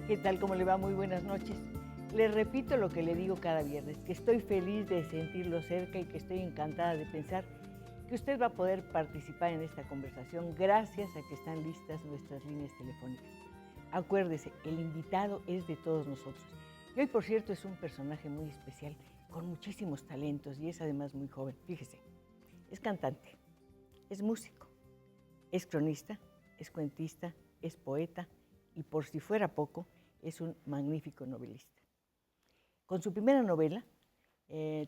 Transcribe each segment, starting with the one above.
¿Qué tal? ¿Cómo le va? Muy buenas noches. Le repito lo que le digo cada viernes, que estoy feliz de sentirlo cerca y que estoy encantada de pensar que usted va a poder participar en esta conversación gracias a que están listas nuestras líneas telefónicas. Acuérdese, el invitado es de todos nosotros. Y hoy, por cierto, es un personaje muy especial, con muchísimos talentos y es además muy joven. Fíjese, es cantante, es músico, es cronista, es cuentista, es poeta y, por si fuera poco, es un magnífico novelista. Con su primera novela,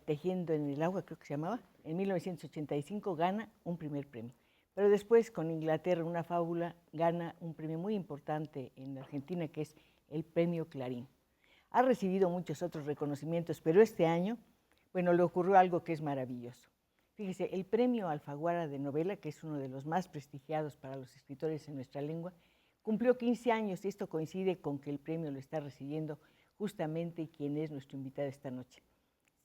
Tejiendo en el agua, creo que se llamaba, en 1985 gana un primer premio. Pero después, con Inglaterra, una fábula, gana un premio muy importante en Argentina, que es el Premio Clarín. Ha recibido muchos otros reconocimientos, pero este año, bueno, le ocurrió algo que es maravilloso. Fíjese, el Premio Alfaguara de Novela, que es uno de los más prestigiados para los escritores en nuestra lengua, cumplió 15 años y esto coincide con que el premio lo está recibiendo justamente quien es nuestro invitado esta noche.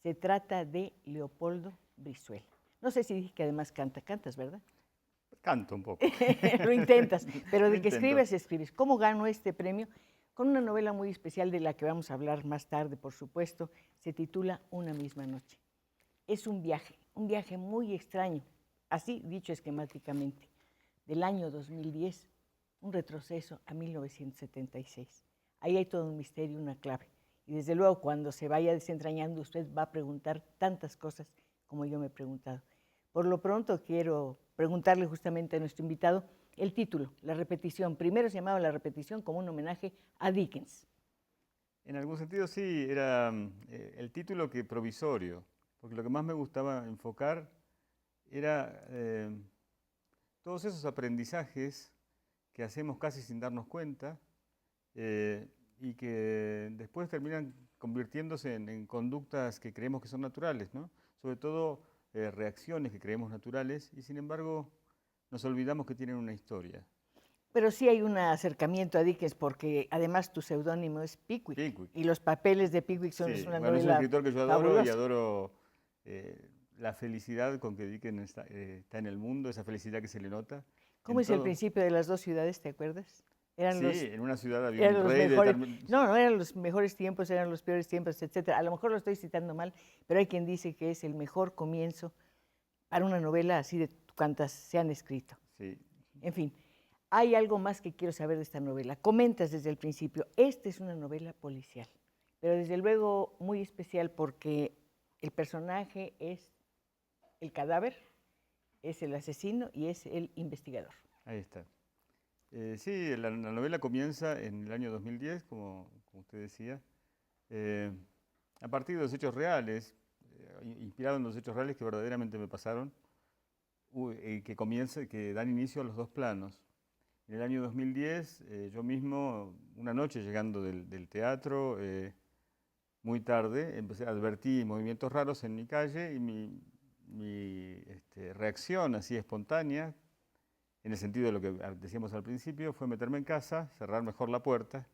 Se trata de Leopoldo Brizuela. No sé si dije que además cantas, ¿verdad? Canto un poco. Lo intentas, pero Lo de que intento. escribes. ¿Cómo ganó este premio? Con una novela muy especial de la que vamos a hablar más tarde, por supuesto. Se titula Una misma noche. Es un viaje muy extraño, así dicho esquemáticamente, del año 2010, un retroceso a 1976. Ahí hay todo un misterio, una clave. Y desde luego, cuando se vaya desentrañando, usted va a preguntar tantas cosas como yo me he preguntado. Por lo pronto, quiero preguntarle justamente a nuestro invitado el título, la repetición. Primero se llamaba La repetición como un homenaje a Dickens. En algún sentido sí, era el título que provisorio, porque lo que más me gustaba enfocar era todos esos aprendizajes que hacemos casi sin darnos cuenta eh, y que después terminan convirtiéndose en conductas que creemos que son naturales, ¿no? Sobre todo reacciones que creemos naturales y sin embargo nos olvidamos que tienen una historia. Pero sí hay un acercamiento a Dickens porque además tu seudónimo es Pickwick Pickwick. y los papeles de Pickwick son Sí, una bueno, es un novela escritor que yo adoro y fabulosa. adoro la felicidad con que Dickens está en el mundo, esa felicidad que se le nota ¿Cómo en es el todo. principio de las dos ciudades, te acuerdas? Eran Sí, los, en una ciudad había un eran los rey mejores, determinado. no eran los mejores tiempos, eran los peores tiempos, etcétera. A lo mejor lo estoy citando mal, pero hay quien dice que es el mejor comienzo para una novela así de cuantas se han escrito. Sí, En fin, hay algo más que quiero saber de esta novela. Comentas desde el principio, esta es una novela policial, pero desde luego muy especial porque el personaje es el cadáver, es el asesino y es el investigador. ahí está. Sí, la novela comienza en el año 2010, como usted decía, eh, a partir de los hechos reales, inspirado en los hechos reales que verdaderamente me pasaron, que dan inicio a los dos planos. En el año 2010, yo mismo, una noche llegando del teatro, muy tarde, advertí movimientos raros en mi calle y mi reacción así espontánea, en el sentido de lo que decíamos al principio, fue meterme en casa, cerrar mejor la puerta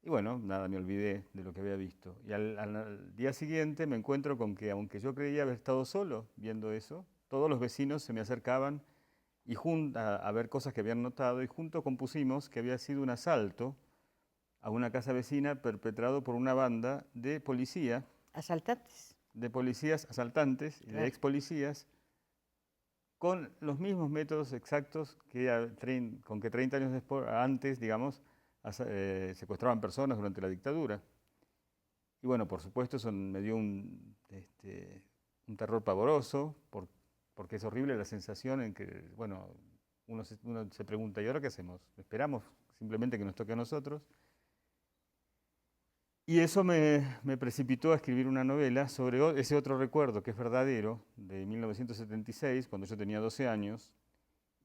y bueno, nada, me olvidé de lo que había visto. Y al día siguiente me encuentro con que, aunque yo creía haber estado solo viendo eso, todos los vecinos se me acercaban y a ver cosas que habían notado y juntos compusimos que había sido un asalto a una casa vecina perpetrado por una banda Asaltantes, de policías asaltantes y de claro. ex policías con los mismos métodos exactos con que 30 años antes, digamos, secuestraban personas durante la dictadura. Y bueno, por supuesto eso me dio un terror pavoroso, porque es horrible la sensación en que, bueno, uno se pregunta, ¿y ahora qué hacemos? ¿Esperamos simplemente que nos toque a nosotros? Y eso me precipitó a escribir una novela sobre ese otro recuerdo que es verdadero, de 1976, cuando yo tenía 12 años,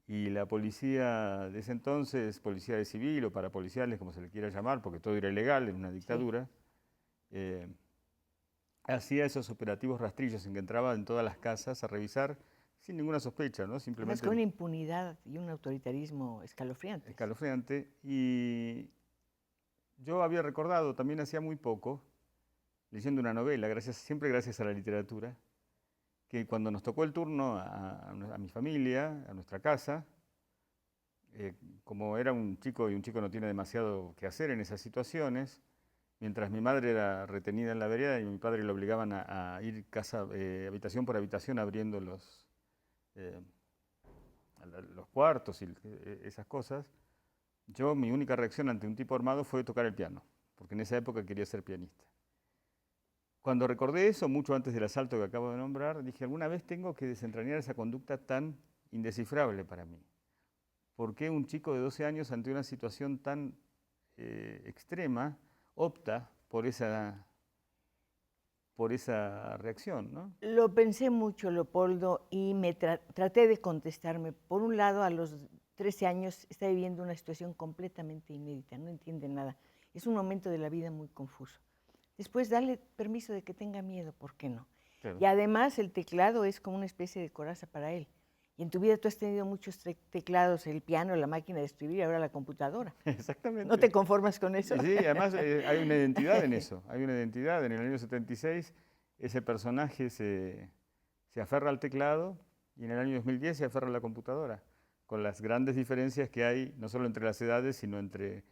y la policía de ese entonces, policía de civil o parapoliciales, como se le quiera llamar, porque todo era ilegal en una Sí. dictadura, eh, hacía esos operativos rastrillos en que entraba en todas las casas a revisar sin ninguna sospecha, ¿no? Además Simplemente con una impunidad y un autoritarismo escalofriantes. escalofriante. Y yo había recordado también hacía muy poco, leyendo una novela, siempre gracias a la literatura, que cuando nos tocó el turno a mi familia, a nuestra casa, como era un chico y un chico no tiene demasiado que hacer en esas situaciones, mientras mi madre era retenida en la vereda y mi padre lo obligaban a ir casa, habitación por habitación abriendo eh, los cuartos y esas cosas, mi única reacción ante un tipo armado fue tocar el piano, porque en esa época quería ser pianista. Cuando recordé eso, mucho antes del asalto que acabo de nombrar, dije, alguna vez tengo que desentrañar esa conducta tan indescifrable para mí. ¿Por qué un chico de 12 años ante una situación tan extrema opta por esa reacción, ¿no? Lo pensé mucho, Leopoldo, y me traté de contestarme. Por un lado, a los 13 años está viviendo una situación completamente inédita, no entiende nada. Es un momento de la vida muy confuso. Después, dale permiso de que tenga miedo, ¿por qué no? Claro. Y además, el teclado es como una especie de coraza para él. Y en tu vida tú has tenido muchos teclados, el piano, la máquina de escribir y ahora la computadora. Exactamente. ¿No te conformas con eso? Sí, además hay una identidad en eso. Hay una identidad. En el año 76 ese personaje se aferra al teclado y en el año 2010 se aferra a la computadora, con las grandes diferencias que hay, no solo entre las edades, sino entre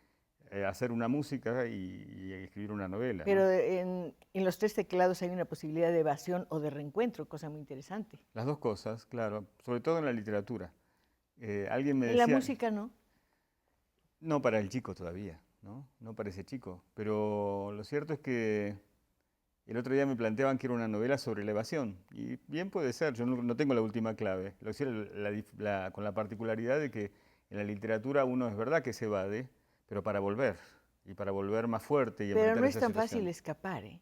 hacer una música y escribir una novela, Pero ¿no? en los tres teclados hay una posibilidad de evasión o de reencuentro, cosa muy interesante. Las dos cosas, claro, sobre todo en la literatura. Alguien me En la decía, música no. no para el chico todavía, ¿no? No para ese chico, pero lo cierto es que el otro día me planteaban que era una novela sobre la evasión, y bien puede ser, yo no tengo la última clave, lo hicieron con la particularidad de que en la literatura uno es verdad que se evade, pero para volver, y para volver más fuerte y Pero enfrentar no es esa tan situación. fácil escapar, ¿eh?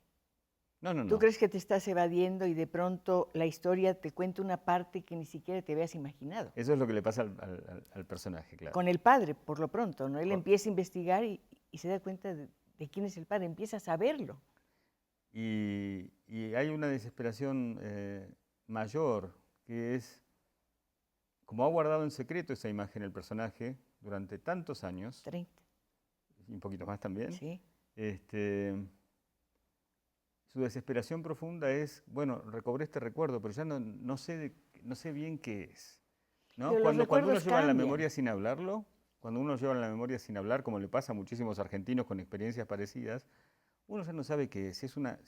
No, no, Tú no. crees que te estás evadiendo y de pronto la historia te cuenta una parte que ni siquiera te habías imaginado. Eso es lo que le pasa al personaje, claro. Con el padre, por lo pronto, ¿no? Él Por- empieza a investigar y se da cuenta de quién es el padre, empieza a saberlo. Y hay una desesperación mayor, que es, como ha guardado en secreto esa imagen el personaje durante tantos años, 30, y un poquito más también, ¿sí? este, su desesperación profunda es, bueno, recobré este recuerdo, pero ya no sé bien qué es, ¿no? Pero los Cuando uno recuerdos lleva en la cambian. memoria sin hablarlo, cuando uno lleva en la memoria sin hablar, como le pasa a muchísimos argentinos con experiencias parecidas, uno ya no sabe qué es, si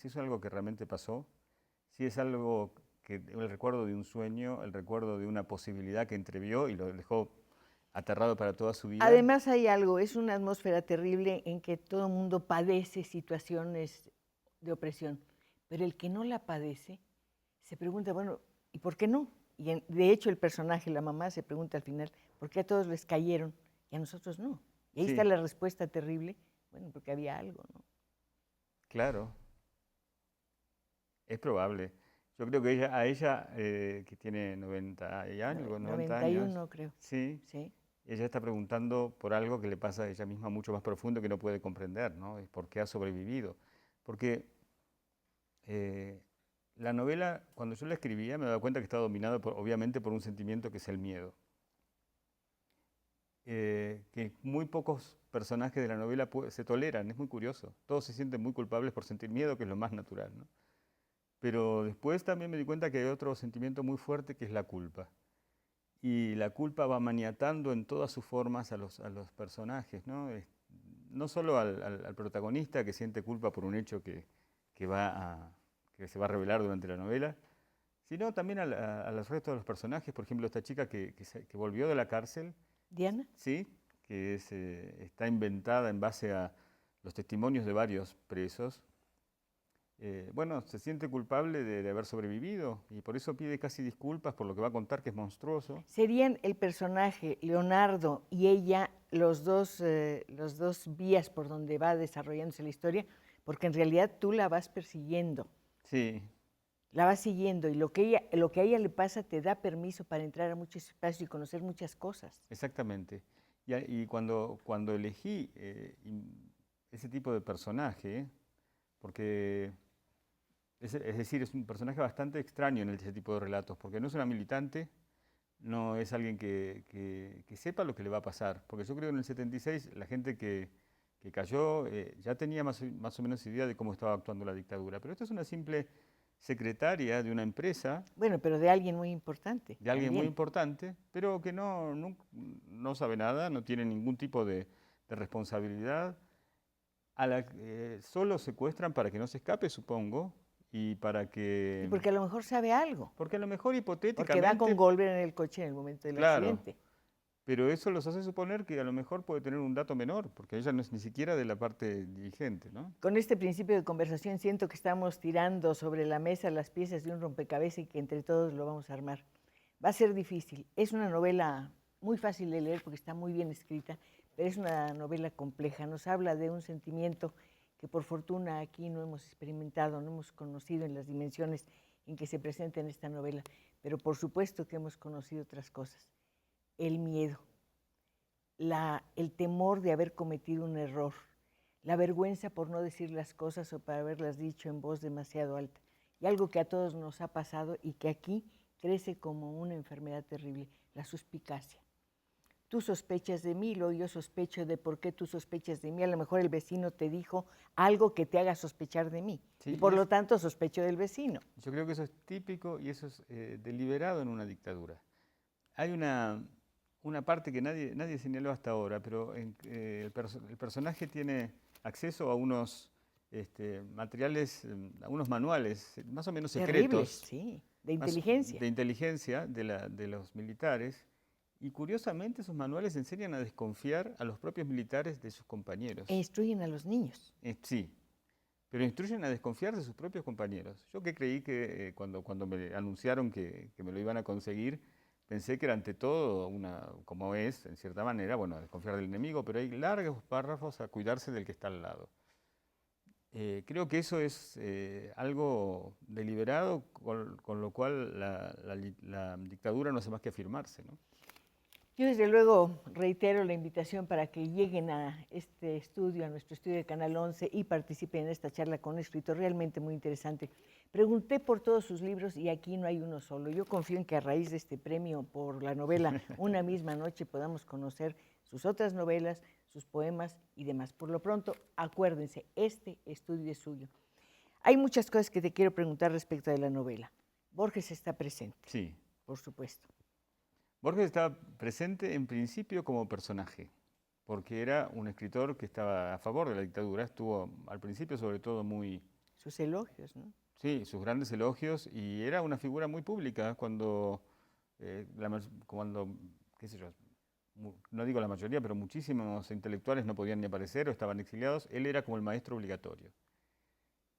es algo que realmente pasó, si es algo el recuerdo de un sueño, el recuerdo de una posibilidad que entrevió y lo dejó aterrado para toda su vida. Además hay algo, es una atmósfera terrible en que todo el mundo padece situaciones de opresión, pero el que no la padece se pregunta, bueno, ¿y por qué no? Y de hecho el personaje, la mamá, se pregunta al final, ¿por qué a todos les cayeron y a nosotros no? Y ahí está Sí, la respuesta terrible, bueno, porque había algo, ¿no? claro, es probable. Yo creo que a ella que tiene 90 años, 90 años, 91 creo, sí, sí. ella está preguntando por algo que le pasa a ella misma mucho más profundo que no puede comprender, ¿no? Es por qué ha sobrevivido. Porque eh, la novela, cuando yo la escribía, me daba cuenta que está dominada obviamente por un sentimiento que es el miedo. Que muy pocos personajes de la novela se toleran, es muy curioso. Todos se sienten muy culpables por sentir miedo, que es lo más natural, ¿no? Pero después también me di cuenta que hay otro sentimiento muy fuerte que es la culpa. Y la culpa va maniatando en todas sus formas a los personajes, ¿no? No solo al protagonista que siente culpa por un hecho que que se va a revelar durante la novela, sino también a los restos de los personajes. Por ejemplo, esta chica que volvió de la cárcel, ¿Diana? ¿sí? Que está inventada en base a los testimonios de varios presos. Bueno, se siente culpable de haber sobrevivido y por eso pide casi disculpas por lo que va a contar, que es monstruoso. Serían el personaje, Leonardo y ella, los dos vías por donde va desarrollándose la historia, porque en realidad tú la vas persiguiendo, Sí, la vas siguiendo y lo que a ella le pasa te da permiso para entrar a muchos espacios y conocer muchas cosas. exactamente. Y cuando elegí ese tipo de personaje, porque Es decir, es un personaje bastante extraño en ese tipo de relatos, porque no es una militante, no es alguien que sepa lo que le va a pasar. Porque yo creo que en el 76 la gente que cayó ya tenía más o menos idea de cómo estaba actuando la dictadura. Pero esta es una simple secretaria de una empresa, Bueno, pero de alguien muy importante de alguien muy también. importante, pero que no sabe nada, no tiene ningún tipo de responsabilidad, a la que solo secuestran para que no se escape, supongo, y para Y que... porque a lo mejor sabe algo, Porque a lo mejor porque va con hipotéticamente, Goldberg en el coche en el momento del claro, accidente. pero eso los hace suponer que a lo mejor puede tener un dato menor, porque ella no es ni siquiera de la parte dirigente, ¿no? Con este principio de conversación siento que estamos tirando sobre la mesa las piezas de un rompecabezas y que entre todos lo vamos a armar. Va a ser difícil. Es una novela muy fácil de leer porque está muy bien escrita, pero es una novela compleja. Nos habla de un sentimiento que por fortuna aquí no hemos experimentado, no hemos conocido en las dimensiones en que se presenta en esta novela, pero por supuesto que hemos conocido otras cosas. El miedo, el temor de haber cometido un error, la vergüenza por no decir las cosas o por haberlas dicho en voz demasiado alta. Y algo que a todos nos ha pasado y que aquí crece como una enfermedad terrible, la suspicacia. Tú sospechas de mí, luego yo sospecho de por qué tú sospechas de mí. A lo mejor el vecino te dijo algo que te haga sospechar de mí. Sí, Y por lo tanto sospecho del vecino. yo creo que eso es típico y eso es deliberado en una dictadura. Hay una parte que nadie señaló hasta ahora, pero el personaje tiene acceso a unos materiales, a unos manuales más o menos Terribles, secretos, sí, de inteligencia. de inteligencia de los militares, y curiosamente esos manuales enseñan a desconfiar a los propios militares de sus E compañeros. instruyen a los niños. Sí, pero instruyen a desconfiar de sus propios compañeros. Yo que creí que cuando me anunciaron que me lo iban a conseguir, pensé que era ante todo como es, en cierta manera, bueno, a desconfiar del enemigo, pero hay largos párrafos a cuidarse del que está al lado. Creo que eso es algo deliberado, con lo cual la dictadura no hace más que afirmarse, ¿no? Yo desde luego reitero la invitación para que lleguen a este estudio, a nuestro estudio de Canal 11 y participen en esta charla con un escritor realmente muy interesante. Pregunté por todos sus libros y aquí no hay uno solo. Yo confío en que a raíz de este premio por la novela Una misma noche podamos conocer sus otras novelas, sus poemas y demás. Por lo pronto, acuérdense, este estudio es suyo. Hay muchas cosas que te quiero preguntar respecto de la novela. Borges está presente, Sí. por supuesto. Borges estaba presente en principio como personaje, porque era un escritor que estaba a favor de la dictadura, estuvo al principio sobre todo muy, Sus elogios, ¿no? sí, sus grandes elogios, y era una figura muy pública cuando qué sé yo, no digo la mayoría, pero muchísimos intelectuales no podían ni aparecer o estaban exiliados, él era como el maestro obligatorio.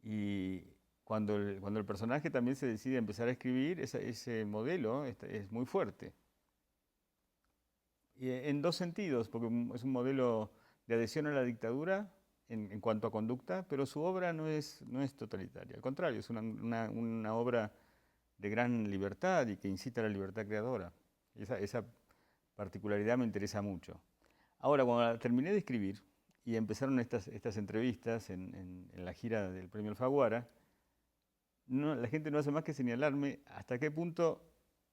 Y cuando el personaje también se decide a empezar a escribir, ese modelo es muy fuerte. Y en dos sentidos, porque es un modelo de adhesión a la dictadura en cuanto a conducta, pero su obra no es totalitaria, al contrario, es una obra de gran libertad y que incita a la libertad creadora. Esa particularidad me interesa mucho. Ahora, cuando la terminé de escribir y empezaron estas entrevistas en la gira del Premio Alfaguara, la gente no hace más que señalarme hasta qué punto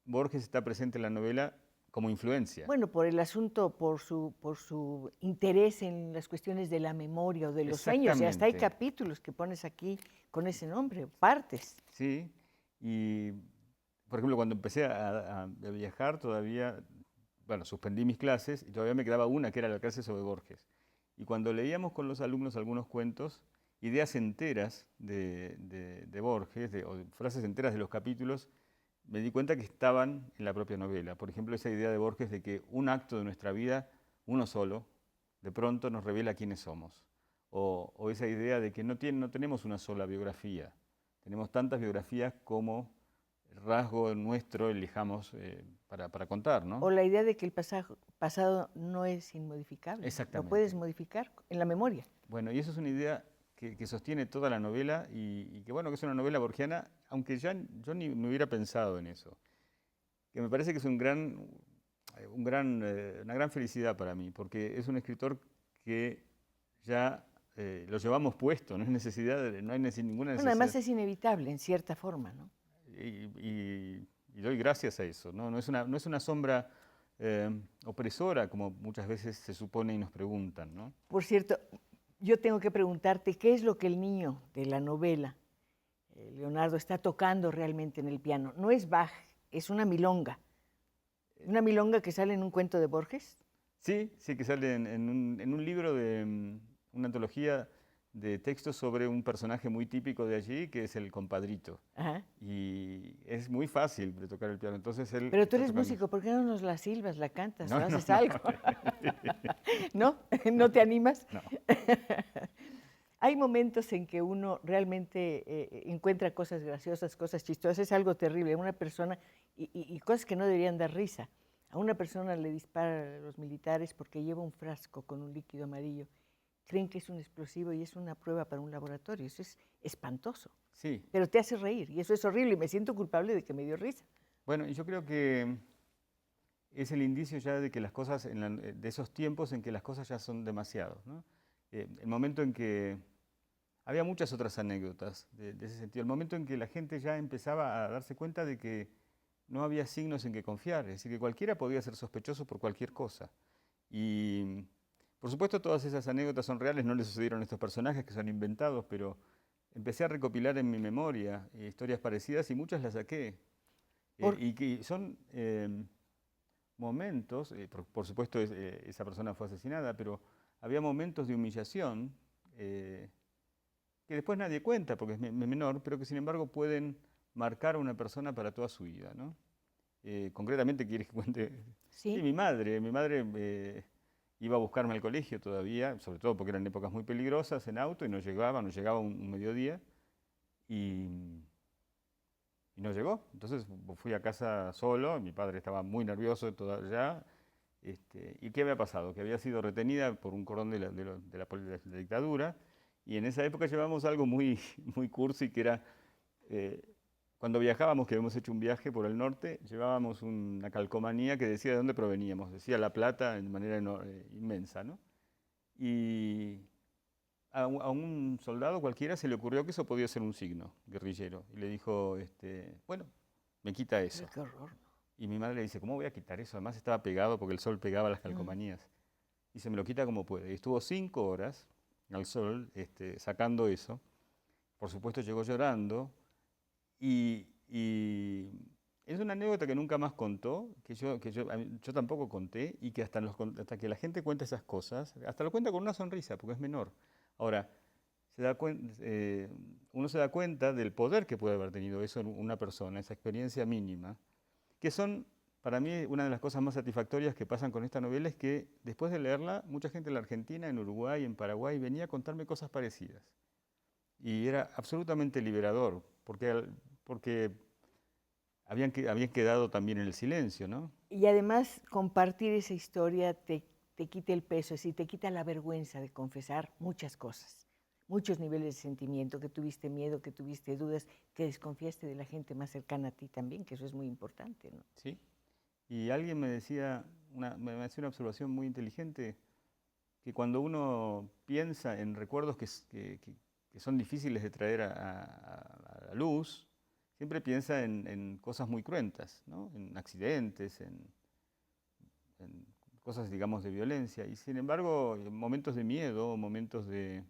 Borges está presente en la novela como influencia. Bueno, por el asunto, por su interés en las cuestiones de la memoria o de los sueños, y hasta hay Exactamente, capítulos que pones aquí con ese nombre, partes. sí. Y, por ejemplo, cuando empecé a viajar todavía, bueno, suspendí mis clases y todavía me quedaba una que era la clase sobre Borges. Y cuando leíamos con los alumnos algunos cuentos, ideas enteras de Borges, o frases enteras de los capítulos, me di cuenta que estaban en la propia novela. Por ejemplo, esa idea de Borges de que un acto de nuestra vida, uno solo, de pronto nos revela quiénes somos. O esa idea de que no tenemos una sola biografía, tenemos tantas biografías como el rasgo nuestro elijamos para contar, ¿no? O la idea de que el pasado no es inmodificable, lo puedes Exactamente. modificar en la memoria. Bueno, y eso es una idea que sostiene toda la novela y que bueno, que es una novela borgiana, aunque ya yo ni me hubiera pensado en eso. Que me parece que es una gran felicidad para mí, porque es un escritor que ya lo llevamos puesto, no hay ninguna Bueno, necesidad. además es inevitable, en cierta forma, ¿no? Y doy gracias a eso, ¿no? No es una sombra opresora, como muchas veces se supone y nos preguntan, ¿no? Por cierto, yo tengo que preguntarte, ¿qué es lo que el niño de la novela, Leonardo, está tocando realmente en el piano? No es Bach, es una milonga. ¿Una milonga que sale en un cuento de Borges? Sí, sí, que sale en un libro de una antología de textos sobre un personaje muy típico de allí, que es el compadrito. Ajá. Y es muy fácil de tocar el piano. Entonces él Pero tú está eres tocando. músico, ¿por qué no nos la silbas, la cantas o No, no, haces no. algo? ¿No? ¿No te animas? No. Hay momentos en que uno realmente encuentra cosas graciosas, cosas chistosas, es algo terrible. Una persona, y cosas que no deberían dar risa. A una persona le disparan a los militares porque lleva un frasco con un líquido amarillo. Creen que es un explosivo y es una prueba para un laboratorio. Eso es espantoso. Sí. Pero te hace reír y eso es horrible y me siento culpable de que me dio risa. Bueno, y yo creo que es el indicio ya de que las cosas, de esos tiempos en que las cosas ya son demasiado, ¿no? El momento en que había muchas otras anécdotas de ese sentido, el momento en que la gente ya empezaba a darse cuenta de que no había signos en que confiar, es decir, que cualquiera podía ser sospechoso por cualquier cosa. Y por supuesto todas esas anécdotas son reales, no le sucedieron a estos personajes que son inventados, pero empecé a recopilar en mi memoria historias parecidas y muchas las saqué. Y que son momentos, por supuesto esa persona fue asesinada, pero había momentos de humillación que después nadie cuenta porque es menor, pero que sin embargo pueden marcar a una persona para toda su vida, ¿no? Concretamente, ¿quieres que cuente? Sí. Sí, mi madre iba a buscarme al colegio todavía, sobre todo porque eran épocas muy peligrosas en auto y no llegaba un mediodía y no llegó. Entonces fui a casa solo, mi padre estaba muy nervioso todavía. ¿Y qué había pasado? Que había sido retenida por un cordón de la dictadura. Y en esa época llevábamos algo muy, muy cursi, que era, cuando viajábamos, que habíamos hecho un viaje por el norte, llevábamos una calcomanía que decía de dónde proveníamos. Decía La Plata de manera inmensa, ¿no? Y a un soldado cualquiera se le ocurrió que eso podía ser un signo guerrillero. Y le dijo, bueno, me quita eso. Qué horror. Y mi madre le dice, ¿cómo voy a quitar eso? Además estaba pegado porque el sol pegaba las calcomanías. Y se me lo quita como puede. Y estuvo 5 horas al sol sacando eso. Por supuesto llegó llorando. Y es una anécdota que nunca más contó, que yo tampoco conté, y que hasta que la gente cuenta esas cosas, hasta lo cuenta con una sonrisa, porque es menor. Ahora, uno se da cuenta del poder que puede haber tenido eso en una persona, esa experiencia mínima, que son, para mí, una de las cosas más satisfactorias que pasan con esta novela es que después de leerla, mucha gente en la Argentina, en Uruguay, en Paraguay, venía a contarme cosas parecidas. Y era absolutamente liberador, porque habían quedado también en el silencio, ¿no? Y además compartir esa historia te quita el peso, es decir, te quita la vergüenza de confesar muchas cosas, muchos niveles de sentimiento, que tuviste miedo, que tuviste dudas, que desconfiaste de la gente más cercana a ti también, que eso es muy importante, ¿no? Sí. Y alguien me decía me hacía una observación muy inteligente, que cuando uno piensa en recuerdos que son difíciles de traer a la luz, siempre piensa en cosas muy cruentas, ¿no? En accidentes, en cosas, digamos, de violencia. Y sin embargo, momentos de miedo, momentos de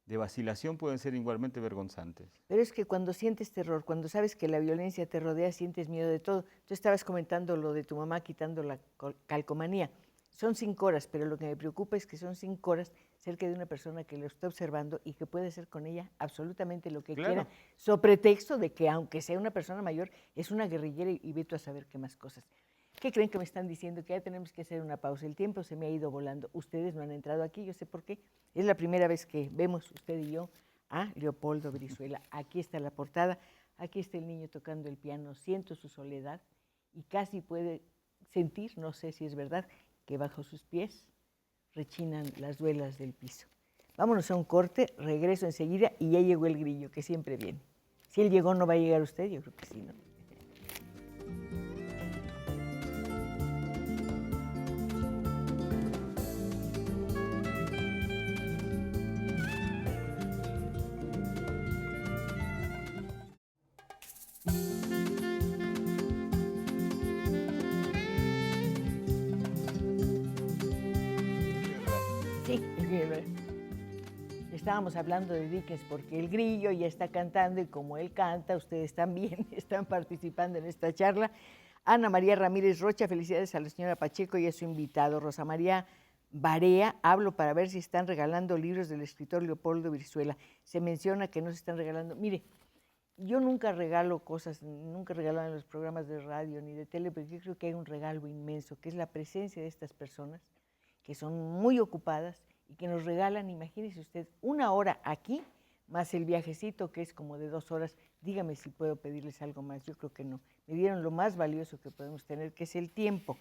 vacilación pueden ser igualmente vergonzantes. Pero es que cuando sientes terror, cuando sabes que la violencia te rodea, sientes miedo de todo. Tú estabas comentando lo de tu mamá quitando la calcomanía. Son 5 horas, pero lo que me preocupa es que son 5 horas cerca de una persona que lo está observando y que puede hacer con ella absolutamente lo que quiera, sobre pretexto de que, aunque sea una persona mayor, es una guerrillera y ve tú a saber qué más cosas. ¿Qué creen que me están diciendo? Que ya tenemos que hacer una pausa. El tiempo se me ha ido volando. Ustedes no han entrado aquí, yo sé por qué. Es la primera vez que vemos, usted y yo, a Leopoldo Brizuela. Aquí está la portada, aquí está el niño tocando el piano, siento su soledad y casi puede sentir, no sé si es verdad, que bajo sus pies rechinan las duelas del piso. Vámonos a un corte, regreso enseguida y ya llegó el grillo, que siempre viene. Si él llegó, ¿no va a llegar usted? Yo creo que sí, ¿no? Sí, estábamos hablando de Dickens porque el grillo ya está cantando y como él canta, ustedes también están participando en esta charla. Ana María Ramírez Rocha, felicidades a la señora Pacheco y a su invitado. Rosa María Barea, hablo para ver si están regalando libros del escritor Leopoldo Brizuela. Se menciona que no se están regalando. Mire, yo nunca regalo cosas, nunca he regalado en los programas de radio ni de tele, porque yo creo que hay un regalo inmenso, que es la presencia de estas personas que son muy ocupadas y que nos regalan, imagínese usted, 1 hora aquí, más el viajecito que es como de 2 horas. Dígame si puedo pedirles algo más, yo creo que no. Me dieron lo más valioso que podemos tener, que es el tiempo.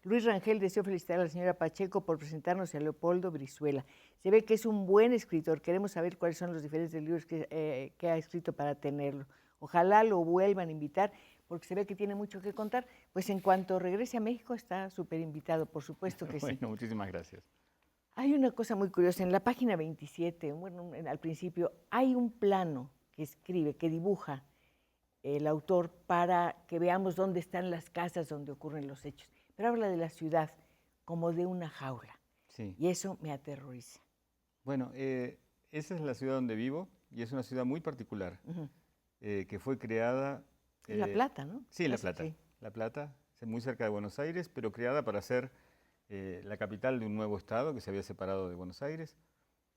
Luis Rangel, deseo felicitar a la señora Pacheco por presentarnos a Leopoldo Brizuela. Se ve que es un buen escritor, queremos saber cuáles son los diferentes libros que ha escrito para tenerlo. Ojalá lo vuelvan a invitar, porque se ve que tiene mucho que contar. Pues en cuanto regrese a México está súper invitado, por supuesto que sí. Bueno, muchísimas gracias. Hay una cosa muy curiosa, en la página 27, bueno, al principio, hay un plano que escribe, que dibuja el autor para que veamos dónde están las casas donde ocurren los hechos. Pero habla de la ciudad como de una jaula. Sí. Y eso me aterroriza. Bueno, esa es la ciudad donde vivo y es una ciudad muy particular, que fue creada... Es La Plata, ¿no? Sí, La Plata. Sí. La Plata, muy cerca de Buenos Aires, pero creada para ser la capital de un nuevo estado que se había separado de Buenos Aires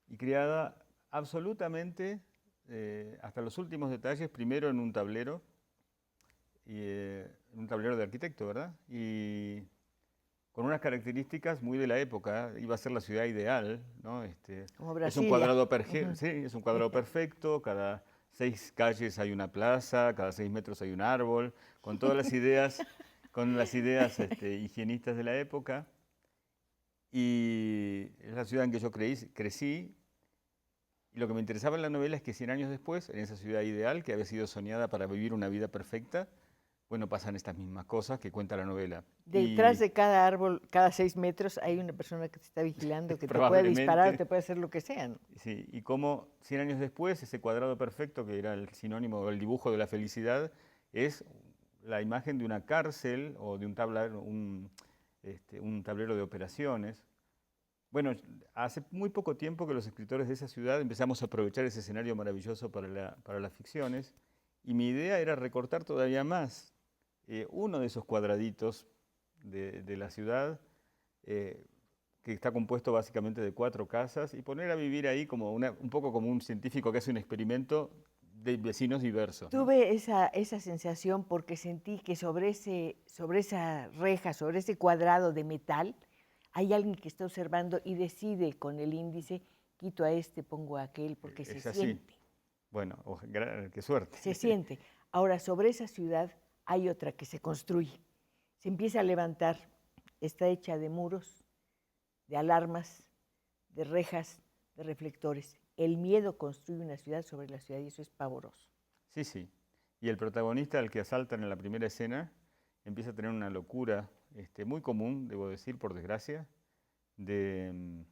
y creada absolutamente hasta los últimos detalles, primero en un tablero, de arquitecto, ¿verdad? Y con unas características muy de la época, iba a ser la ciudad ideal, ¿no? Como es un cuadrado sí, es un cuadrado perfecto, cada 6 calles hay una plaza, cada 6 metros hay un árbol, con todas las ideas, higienistas de la época. Y es la ciudad en que yo crecí. Y lo que me interesaba en la novela es que 100 años después, en esa ciudad ideal, que había sido soñada para vivir una vida perfecta, bueno, pasan estas mismas cosas que cuenta la novela. Detrás de cada árbol, cada 6 metros, hay una persona que te está vigilando, que te puede disparar, te puede hacer lo que sea, ¿no? Sí, y como 100 años después, ese cuadrado perfecto, que era el sinónimo o el dibujo de la felicidad, es la imagen de una cárcel o de un tablero de operaciones. Bueno, hace muy poco tiempo que los escritores de esa ciudad empezamos a aprovechar ese escenario maravilloso para las ficciones, y mi idea era recortar todavía más uno de esos cuadraditos de la ciudad, que está compuesto básicamente de 4 casas, y poner a vivir ahí como un poco como un científico que hace un experimento de vecinos diversos, ¿no? Tuve esa sensación porque sentí que sobre esa reja, sobre ese cuadrado de metal, hay alguien que está observando y decide con el índice, quito a este, pongo a aquel, porque se siente. Bueno, qué suerte. Se siente. Ahora, sobre esa ciudad hay otra que se construye. Se empieza a levantar, está hecha de muros, de alarmas, de rejas, de reflectores. El miedo construye una ciudad sobre la ciudad y eso es pavoroso. Sí, sí. Y el protagonista, al que asaltan en la primera escena, empieza a tener una locura muy común, debo decir, por desgracia, de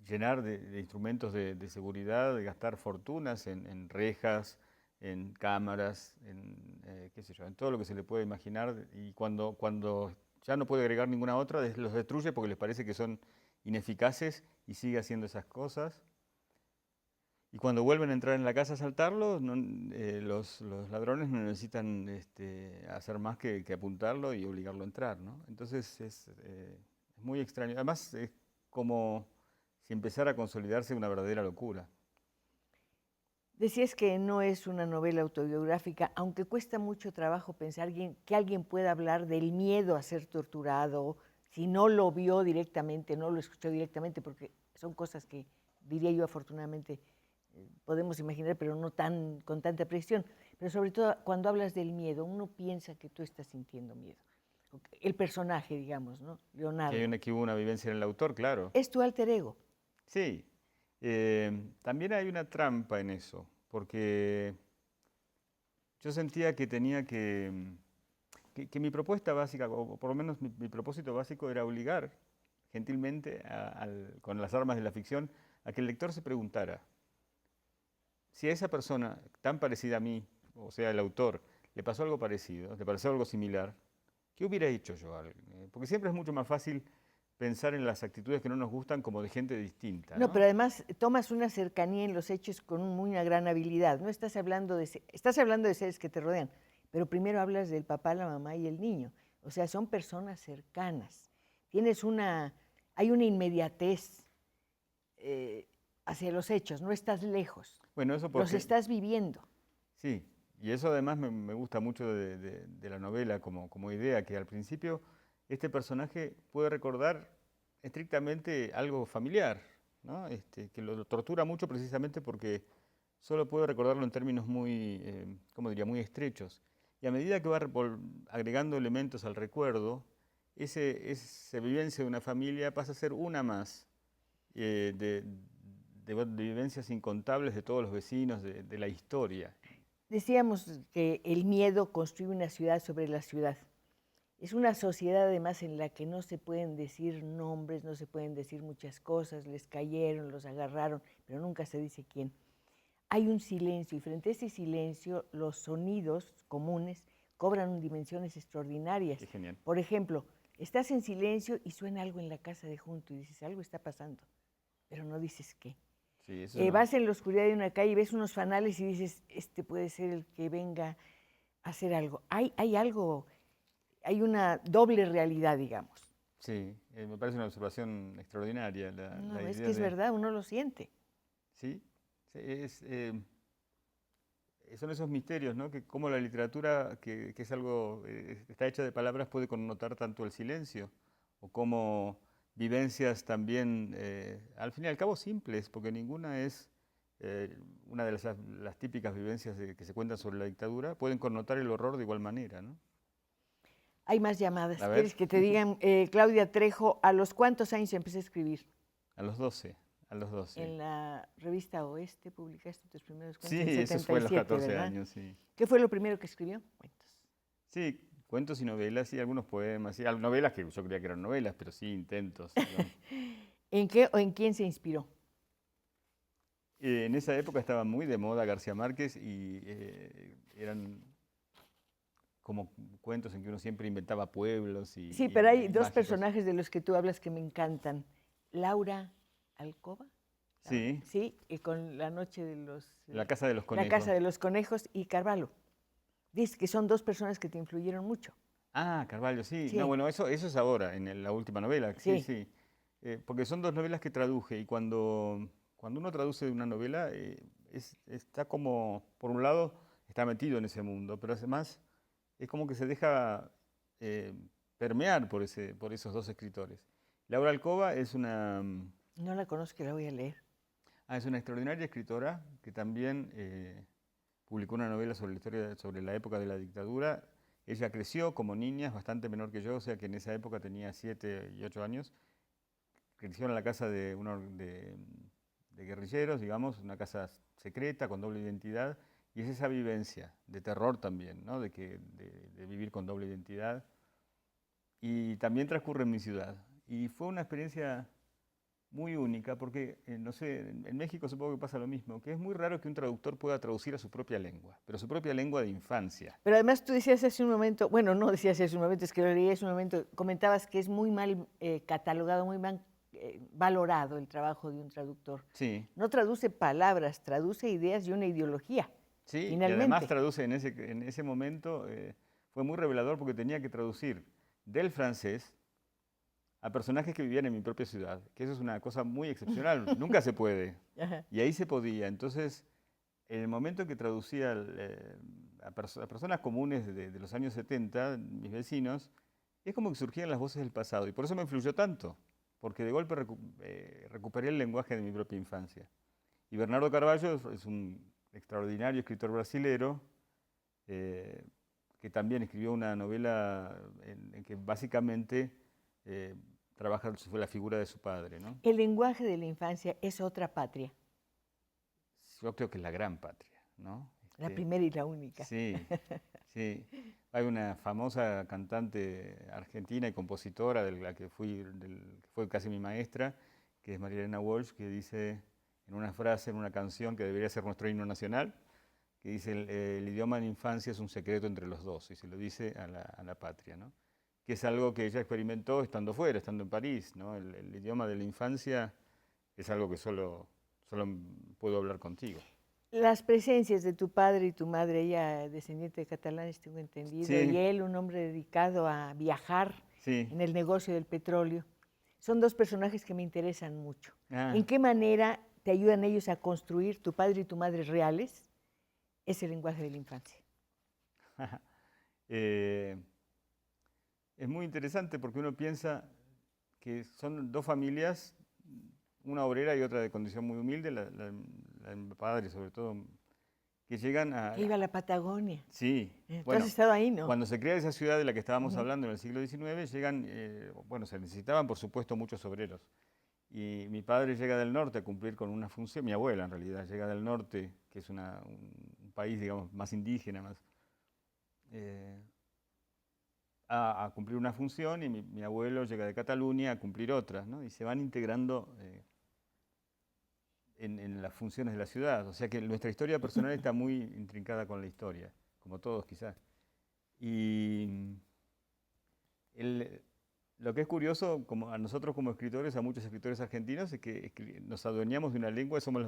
llenar de instrumentos de seguridad, de gastar fortunas en rejas, en cámaras, qué sé yo, en todo lo que se le puede imaginar, y cuando ya no puede agregar ninguna otra, los destruye porque les parece que son ineficaces y sigue haciendo esas cosas. Y cuando vuelven a entrar en la casa a asaltarlo, los ladrones no necesitan hacer más que apuntarlo y obligarlo a entrar, ¿no? Entonces es muy extraño. Además es como si empezara a consolidarse una verdadera locura. Decías que no es una novela autobiográfica, aunque cuesta mucho trabajo pensar que alguien pueda hablar del miedo a ser torturado, si no lo vio directamente, no lo escuchó directamente, porque son cosas que, diría yo, afortunadamente podemos imaginar, pero no con tanta precisión. Pero sobre todo cuando hablas del miedo, uno piensa que tú estás sintiendo miedo. El personaje, digamos, ¿no? Leonardo. Que hubo una vivencia en el autor, claro. Es tu alter ego. Sí. También hay una trampa en eso, porque yo sentía que tenía que mi propuesta básica, o por lo menos mi propósito básico, era obligar gentilmente, con las armas de la ficción, a que el lector se preguntara si a esa persona tan parecida a mí, o sea, el autor, le pasó algo parecido, le pasó algo similar, ¿qué hubiera hecho yo? Porque siempre es mucho más fácil pensar en las actitudes que no nos gustan como de gente distinta, No, ¿no? pero además tomas una cercanía en los hechos con una gran habilidad. No estás hablando de seres que te rodean, pero primero hablas del papá, la mamá y el niño. O sea, son personas cercanas. Hay una inmediatez hacia los hechos, no estás lejos, Bueno, eso los porque, estás viviendo. sí, y eso además me gusta mucho de la novela como idea, que al principio este personaje puede recordar estrictamente algo familiar, ¿no? Que lo tortura mucho precisamente porque solo puede recordarlo en términos muy, ¿cómo diría?, muy estrechos. Y a medida que va agregando elementos al recuerdo, esa vivencia de una familia pasa a ser una más de vivencias incontables de todos los vecinos, de la historia. Decíamos que el miedo construye una ciudad sobre la ciudad. Es una sociedad además en la que no se pueden decir nombres, no se pueden decir muchas cosas, les cayeron, los agarraron, pero nunca se dice quién. Hay un silencio y frente a ese silencio los sonidos comunes cobran dimensiones extraordinarias. Qué genial. Por ejemplo, estás en silencio y suena algo en la casa de junto y dices, algo está pasando, pero no dices qué. Sí, eso es Vas en la oscuridad de una calle y ves unos fanales y dices, este puede ser el que venga a hacer algo. Hay algo, hay una doble realidad, digamos. sí, me parece una observación extraordinaria No, la es que idea es de... verdad, uno lo siente. Sí, sí, son esos misterios, ¿no? Que cómo la literatura, que es algo, está hecha de palabras, puede connotar tanto el silencio, o cómo vivencias también, al fin y al cabo simples, porque ninguna es una de las típicas vivencias que se cuentan sobre la dictadura, pueden connotar el horror de igual manera, ¿no? Hay más llamadas. A ver, ¿Quieres que te digan, Claudia Trejo, a los cuántos años empecé a escribir? a los 12, a los 12. En la revista Oeste publicaste tus primeros Sí, cuentos en eso fue a los 77, 14 ¿verdad? años, sí. ¿Qué fue lo primero que escribió? Cuentos. Sí, cuentos y novelas, y algunos poemas, y novelas que yo creía que eran novelas, pero sí intentos, digamos. ¿En qué o en quién se inspiró? En esa época estaba muy de moda García Márquez y eran como cuentos en que uno siempre inventaba pueblos Sí, pero hay y dos mágicos. personajes de los que tú hablas que me encantan. Laura Alcoba, Sí, sí, y con La noche de los... La casa de los La conejos. casa de los conejos y Carvalho. Dices que son dos personas que te influyeron mucho. Ah, Carvalho, sí. No, Sí, bueno, eso es ahora, en la última novela, sí, sí. sí. Porque son dos novelas que traduje y cuando uno traduce una novela, está como, por un lado, está metido en ese mundo, pero además es como que se deja eh, permear por esos dos escritores. Laura Alcoba No la conozco, la voy a leer. es una extraordinaria escritora que también publicó una novela sobre la historia, sobre la época de la dictadura. Ella creció como niña, es bastante menor que yo, o sea que en esa época tenía 7 y 8 años. Creció en la casa de guerrilleros, digamos, una casa secreta con doble identidad. Y es esa vivencia de terror también, ¿no? De vivir con doble identidad. Y también transcurre en mi ciudad. Y fue una experiencia muy única porque, no sé, en México supongo que pasa lo mismo, que es muy raro que un traductor pueda traducir a su propia lengua, pero su propia lengua de infancia. Pero además tú decías hace un momento, bueno, no decías hace un momento, es que lo leí hace un momento, comentabas que es muy mal catalogado, muy mal valorado el trabajo de un traductor. Sí, No traduce palabras, traduce ideas y una ideología, sí, y además finalmente. traduce en ese momento, fue muy revelador porque tenía que traducir del francés a personajes que vivían en mi propia ciudad, que eso es una cosa muy excepcional, nunca se puede, Ajá. y ahí se podía. Entonces, en el momento que traducía a personas comunes de los años 70, mis vecinos, es como que surgían las voces del pasado, y por eso me influyó tanto, porque de golpe recuperé el lenguaje de mi propia infancia. Y Bernardo Carvalho es un extraordinario escritor brasilero, eh, que también escribió una novela en que básicamente eh, trabaja sobre la figura de su padre, ¿no? El lenguaje de la infancia es otra patria, Yo creo que es la gran patria, ¿no? la primera y la única. Sí, sí. Hay una famosa cantante argentina y compositora de la que que fue casi mi maestra, que es María Elena Walsh, que dice en una frase, en una canción que debería ser nuestro himno nacional, que dice, el idioma de la infancia es un secreto entre los dos, y se lo dice a la patria, ¿no? Que es algo que ella experimentó estando fuera, estando en París, ¿no? El idioma de la infancia es algo que solo puedo hablar contigo. Las presencias de tu padre y tu madre, ella descendiente de catalanes, tengo entendido, Sí. y él, un hombre dedicado a viajar Sí. en el negocio del petróleo, son dos personajes que me interesan mucho. Ah. ¿En qué manera te ayudan ellos a construir, tu padre y tu madre reales, ese lenguaje de la infancia? Es muy interesante porque uno piensa que son dos familias, una obrera y otra de condición muy humilde, la de mi padre sobre todo, que llegan a... Que iba a la Patagonia. Sí. ¿Tú Bueno, has estado ahí, no? cuando se crea esa ciudad de la que estábamos hablando en el siglo XIX, llegan, bueno, se necesitaban por supuesto muchos obreros. Y mi padre llega del norte a cumplir con una función, mi abuela en realidad llega del norte, que es un país, digamos, más indígena, más... a cumplir una función, y mi abuelo llega de Cataluña a cumplir otra, ¿no? Y se van integrando en las funciones de la ciudad. O sea que nuestra historia personal está muy intrincada con la historia, como todos quizás. Y lo que es curioso, como a nosotros como escritores, a muchos escritores argentinos, es que nos adueñamos de una lengua y somos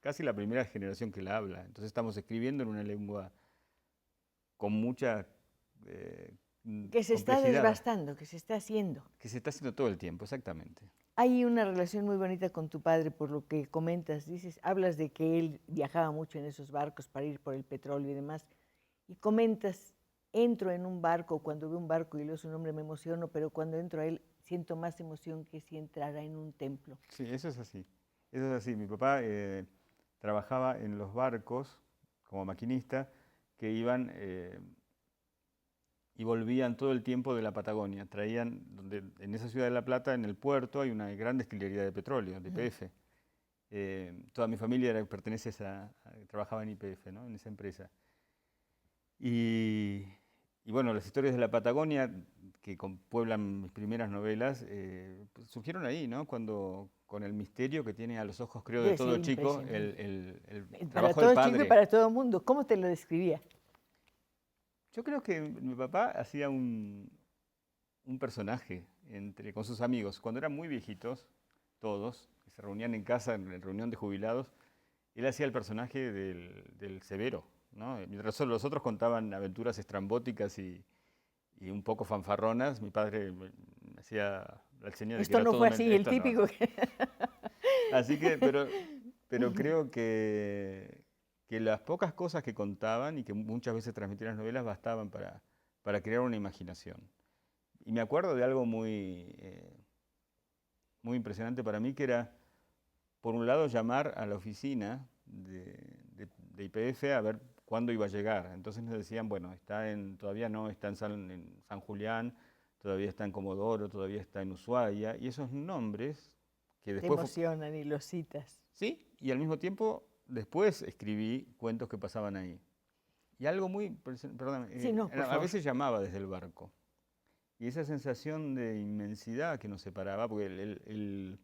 casi la primera generación que la habla. Entonces estamos escribiendo en una lengua con mucha... que se está desgastando, que se está haciendo. Que se está haciendo todo el tiempo, exactamente. Hay una relación muy bonita con tu padre, por lo que comentas. Dices, hablas de que él viajaba mucho en esos barcos para ir por el petróleo y demás. Y comentas, entro en un barco, cuando veo un barco y leo su nombre me emociono, pero cuando entro a él siento más emoción que si entrara en un templo. Sí, eso es así. Eso es así. Mi papá trabajaba en los barcos como maquinista que iban... y volvían todo el tiempo de la Patagonia. Traían, en esa ciudad de La Plata, en el puerto, hay una gran destilería de petróleo, de YPF. Toda mi familia pertenece trabajaba en YPF, ¿no? En esa empresa. Y bueno, las historias de la Patagonia, que pueblan mis primeras novelas, pues surgieron ahí, ¿no? Con el misterio que tiene a los ojos, creo, de todo chico, el trabajo del padre. Para todo chico y para todo mundo. ¿Cómo te lo describía? Yo creo que mi papá hacía un personaje con sus amigos. Cuando eran muy viejitos, todos, que se reunían en casa, en la reunión de jubilados, él hacía el personaje del Severo, ¿no? Mientras los otros contaban aventuras estrambóticas y un poco fanfarronas, mi padre me hacía la señal de que esto era no todo fue así, el típico. No. Así que, pero creo que las pocas cosas que contaban y que muchas veces transmitían las novelas bastaban para crear una imaginación. Y me acuerdo de algo muy muy impresionante para mí, que era, por un lado, llamar a la oficina de YPF a ver cuándo iba a llegar. Entonces nos decían, bueno, todavía no está en San Julián, todavía está en Comodoro, todavía está en Ushuaia, y esos nombres que después... Te emocionan y los citas. Sí, y al mismo tiempo después escribí cuentos que pasaban ahí. Y algo muy... Perdón, sí, no, a veces llamaba desde el barco. Y esa sensación de inmensidad que nos separaba, porque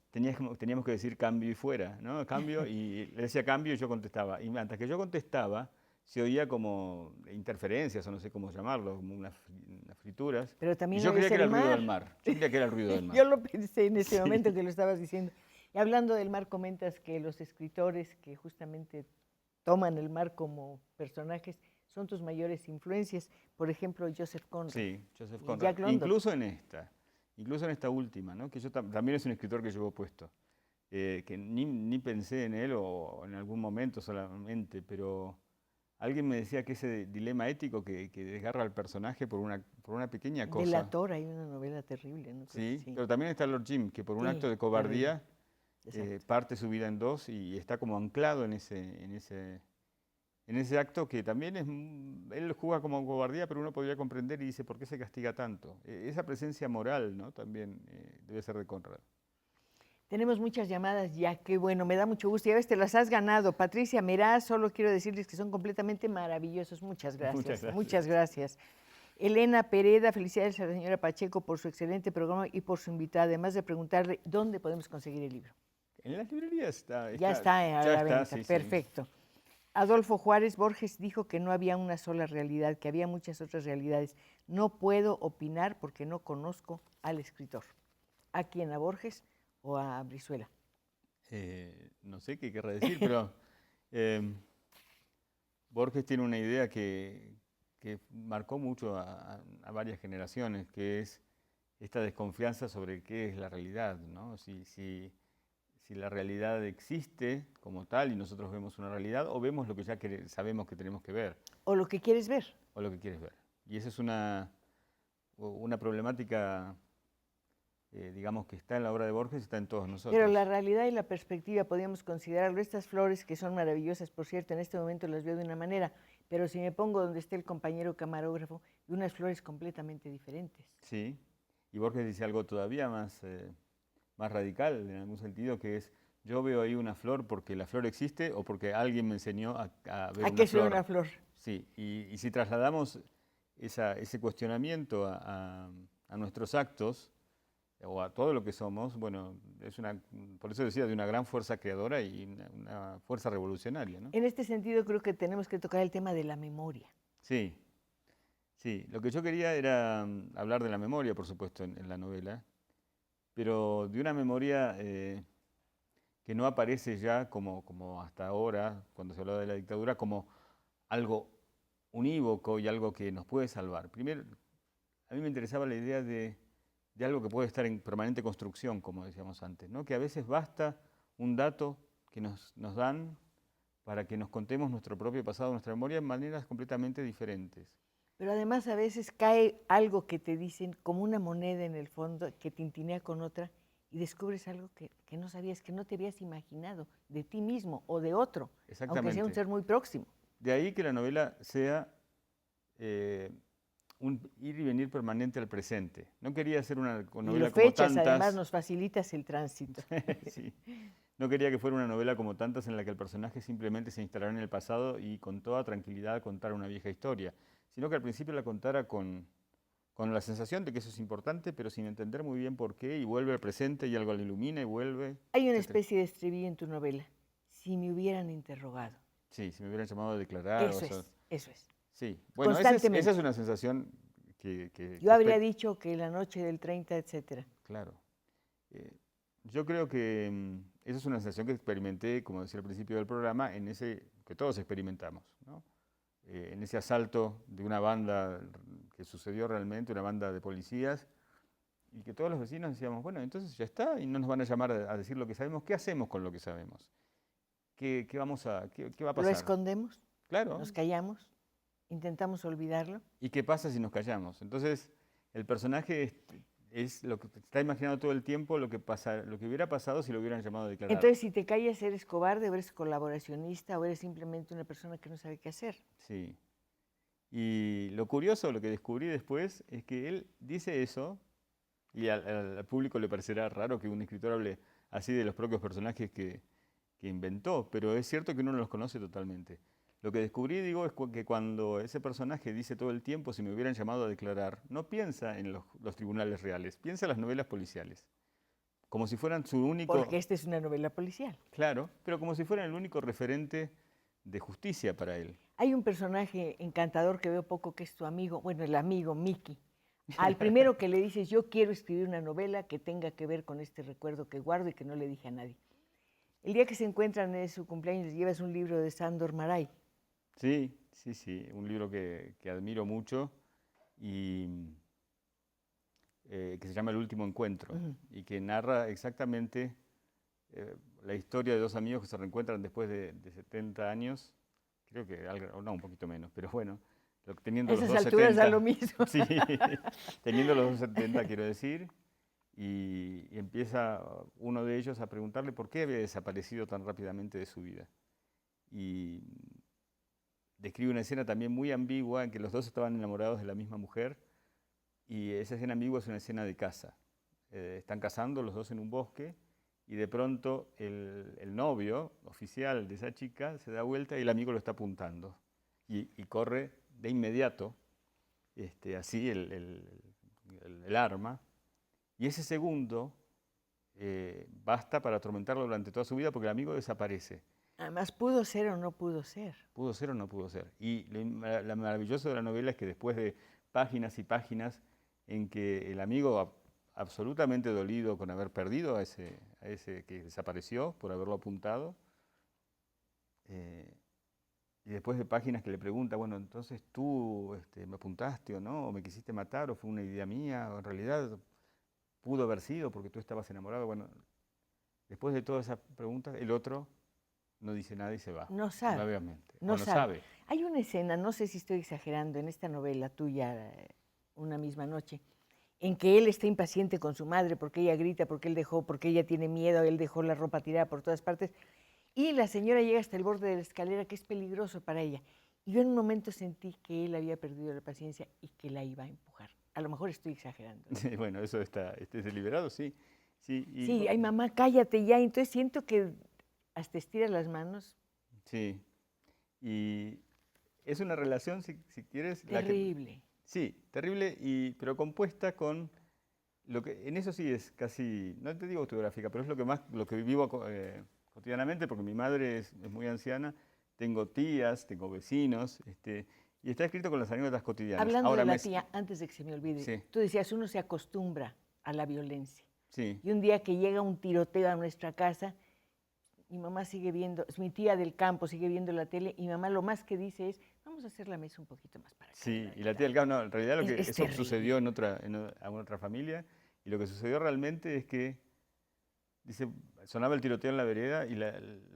teníamos que decir cambio y fuera, ¿no? Cambio, y le decía cambio y yo contestaba. Y antes que yo contestaba, se oía como interferencias, o no sé cómo llamarlo, como unas frituras. Pero también y yo creía que era el ruido del mar. Yo creía que era el ruido del mar. Yo lo pensé en ese momento que lo estabas diciendo. Y hablando del mar, comentas que los escritores que justamente toman el mar como personajes son tus mayores influencias. Por ejemplo, Joseph Conrad. Sí, Joseph Conrad. Incluso en esta última, ¿no? Que yo también es un escritor que llevo puesto. Que ni pensé en él o en algún momento solamente, pero alguien me decía que ese dilema ético que desgarra al personaje por una pequeña cosa. Delator, hay una novela terrible, ¿no? Sí, pero también está Lord Jim, que por un acto de cobardía parte su vida en dos y está como anclado en ese acto que también él juega como cobardía, pero uno podría comprender y dice, ¿por qué se castiga tanto? Esa presencia moral, ¿no? También debe ser de Conrad. Tenemos muchas llamadas ya, que bueno, me da mucho gusto. Ya ves, te las has ganado. Patricia Meraz, solo quiero decirles que son completamente maravillosos. Muchas gracias. Muchas gracias. Muchas gracias. Elena Pereda, felicidades a la señora Pacheco por su excelente programa y por su invitada, además de preguntarle dónde podemos conseguir el libro. En las librerías está. Ya está a la venta, sí, perfecto. Sí. Adolfo Juárez Borges dijo que no había una sola realidad, que había muchas otras realidades. No puedo opinar porque no conozco al escritor. ¿A quién? ¿A Borges o a Brizuela? No sé qué querrá decir, pero Borges tiene una idea que marcó mucho a varias generaciones, que es esta desconfianza sobre qué es la realidad, ¿no? Si la realidad existe como tal y nosotros vemos una realidad, o vemos lo que ya sabemos que tenemos que ver, ¿O lo que quieres ver? o lo que quieres ver. Y esa es una problemática, digamos, que está en la obra de Borges y está en todos Pero la nosotros. realidad y la perspectiva, podríamos considerarlo. Estas flores, que son maravillosas, por cierto, en este momento las veo de una manera, pero si me pongo donde esté el compañero camarógrafo, veo unas flores completamente diferentes. Sí, y Borges dice algo todavía más radical en algún sentido, que es: yo veo ahí una flor porque la flor existe o porque alguien me enseñó a ver ¿A una qué es ver flor. una flor? Sí, y si trasladamos ese cuestionamiento a nuestros actos o a todo lo que somos, bueno, por eso decía, de una gran fuerza creadora y una fuerza revolucionaria, ¿no? En este sentido, creo que tenemos que tocar el tema de la memoria. Sí, sí. Lo que yo quería era hablar de la memoria, por supuesto, en la novela, pero de una memoria que no aparece ya como hasta ahora, cuando se hablaba de la dictadura, como algo unívoco y algo que nos puede salvar. Primero, a mí me interesaba la idea de algo que puede estar en permanente construcción, como decíamos antes, ¿no? Que a veces basta un dato que nos dan para que nos contemos nuestro propio pasado, nuestra memoria, en maneras completamente diferentes. Pero además a veces cae algo que te dicen como una moneda en el fondo que tintinea con otra y descubres algo que no sabías, que no te habías imaginado de ti mismo o de otro, aunque sea un Exactamente. ser muy próximo. De ahí que la novela sea eh, un ir y venir permanente al presente. No quería hacer una Y lo novela como fechas, además tantas. nos facilitas el tránsito. Sí. No quería que fuera una novela como tantas en la que el personaje simplemente se instalara en el pasado y con toda tranquilidad contara una vieja historia, sino que al principio la contara con la sensación de que eso es importante, pero sin entender muy bien por qué, y vuelve al presente y algo la ilumina y vuelve, Hay una etc. especie de estribillo en tu novela. Si me hubieran interrogado. Sí, si me hubieran llamado a declarar o Eso eso. es, eso es. Sí, bueno, esa es Constantemente. una sensación que Yo habría dicho que la noche del 30, etcétera. claro. Eh, yo creo que esa es una sensación que experimenté, como decía al principio del programa, que todos experimentamos, ¿no? En ese asalto de una banda que sucedió realmente, una banda de policías, y que todos los vecinos decíamos, bueno, entonces ya está, y no nos van a llamar a decir lo que sabemos. ¿Qué hacemos con lo que sabemos? ¿Qué va a Lo pasar? escondemos, Claro. nos callamos, intentamos olvidarlo. ¿Y qué pasa si nos callamos? Entonces, el personaje es lo que está imaginando todo el tiempo lo que hubiera pasado si lo hubieran llamado a declarar. Entonces, si te callas, eres cobarde, o eres colaboracionista, o eres simplemente una persona que no sabe qué hacer. Sí. Y lo curioso, lo que descubrí después, es que él dice eso, y al público le parecerá raro que un escritor hable así de los propios personajes que inventó, pero es cierto que uno no los conoce totalmente. Lo que descubrí, digo, es que cuando ese personaje dice todo el tiempo, si me hubieran llamado a declarar, no piensa en los tribunales reales, piensa en las novelas policiales, como si fueran su Porque único, esta es una novela policial. claro, pero como si fueran el único referente de justicia para él. Hay un personaje encantador que veo poco, que es tu amigo, bueno, el amigo Mickey. Al primero que le dices, yo quiero escribir una novela que tenga que ver con este recuerdo que guardo y que no le dije a nadie. El día que se encuentran en su cumpleaños, les llevas un libro de Sándor Márai. Sí, sí, sí, un libro que admiro mucho y que se llama El último encuentro Ujú. y que narra exactamente la historia de dos amigos que se reencuentran después de 70 años, creo que algo, no, un poquito menos, pero bueno, A teniendo los esas dos alturas da lo 70, mismo. sí, teniendo los dos 70 quiero decir, y empieza uno de ellos a preguntarle por qué había desaparecido tan rápidamente de su vida. Y describe una escena también muy ambigua en que los dos estaban enamorados de la misma mujer, y esa escena ambigua es una escena de caza. Están cazando los dos en un bosque y de pronto el novio oficial de esa chica se da vuelta y el amigo lo está apuntando y corre de inmediato así el arma, y ese segundo basta para atormentarlo durante toda su vida porque el amigo desaparece. Además, pudo ser o no pudo ser. Pudo ser o no pudo ser. Y lo maravilloso de la novela es que después de páginas y páginas en que el amigo absolutamente dolido con haber perdido a ese que desapareció por haberlo apuntado, y después de páginas que le pregunta, bueno, entonces tú me apuntaste o no, o me quisiste matar, o fue una idea mía, o en realidad pudo haber sido porque tú estabas enamorado. Bueno, después de todas esas preguntas, el otro no dice nada y se va, No sabe, obviamente, no o no sabe. sabe. Hay una escena, no sé si estoy exagerando, en esta novela tuya, Una misma noche, en que él está impaciente con su madre porque ella grita, porque ella tiene miedo, él dejó la ropa tirada por todas partes, y la señora llega hasta el borde de la escalera, que es peligroso para ella. Y yo en un momento sentí que él había perdido la paciencia y que la iba a empujar. A lo mejor estoy exagerando, ¿no? Sí, bueno, eso está deliberado, sí. Sí, Sí, ay mamá, cállate ya. Entonces siento que hasta estira las manos. sí. Y es una relación, si quieres, Terrible. sí, terrible, pero compuesta con lo que, en eso sí es casi, no te digo autobiográfica, pero es lo que vivo cotidianamente, porque mi madre es muy anciana, tengo tías, tengo vecinos, y está escrito con las anécdotas cotidianas. Hablando Ahora de la tía, antes de que se me olvide, sí, tú decías, uno se acostumbra a la violencia. sí, Y un día que llega un tiroteo a nuestra casa, mi mamá sigue viendo, es mi tía del campo, sigue viendo la tele, y mi mamá lo más que dice es, vamos a hacer la mesa un poquito más para acá. sí, y la tía del no, en realidad eso terrible. sucedió a otra familia, y lo que sucedió realmente es que, dice, sonaba el tiroteo en la vereda y la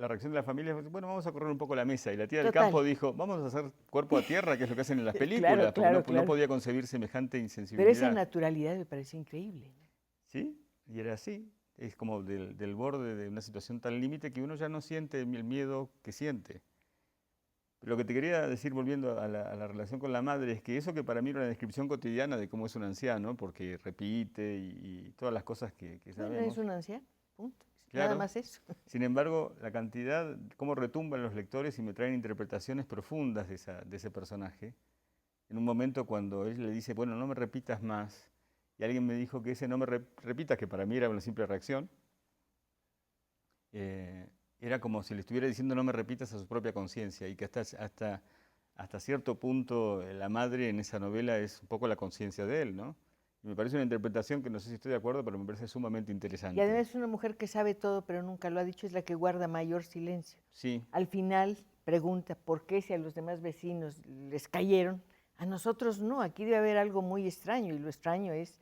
reacción de la familia fue, bueno, vamos a correr un poco la mesa. Y la tía del Total. campo dijo, vamos a hacer cuerpo a tierra, que es lo que hacen en las películas, Claro, porque claro, no claro. podía concebir semejante Pero insensibilidad. esa naturalidad me pareció increíble. ¿Sí? Y era así. Es como del borde de una situación tan límite que uno ya no siente el miedo que siente. Lo que te quería decir, volviendo a la relación con la madre, es que eso que para mí era una descripción cotidiana de cómo es un anciano, porque repite y todas las cosas que Bueno, sabemos. es un anciano, punto. Claro. Nada más eso. Sin embargo, la cantidad, cómo retumban los lectores y me traen interpretaciones profundas de ese personaje. En un momento cuando él le dice, bueno, no me repitas más, y alguien me dijo que ese no me repitas, que para mí era una simple reacción, era como si le estuviera diciendo no me repitas a su propia conciencia, y que hasta cierto punto la madre en esa novela es un poco la conciencia de él, ¿no? Y me parece una interpretación que no sé si estoy de acuerdo, pero me parece sumamente interesante. Y además es una mujer que sabe todo, pero nunca lo ha dicho, es la que guarda mayor silencio. Sí. Al final pregunta por qué si a los demás vecinos les cayeron, a nosotros no, aquí debe haber algo muy extraño, y lo extraño es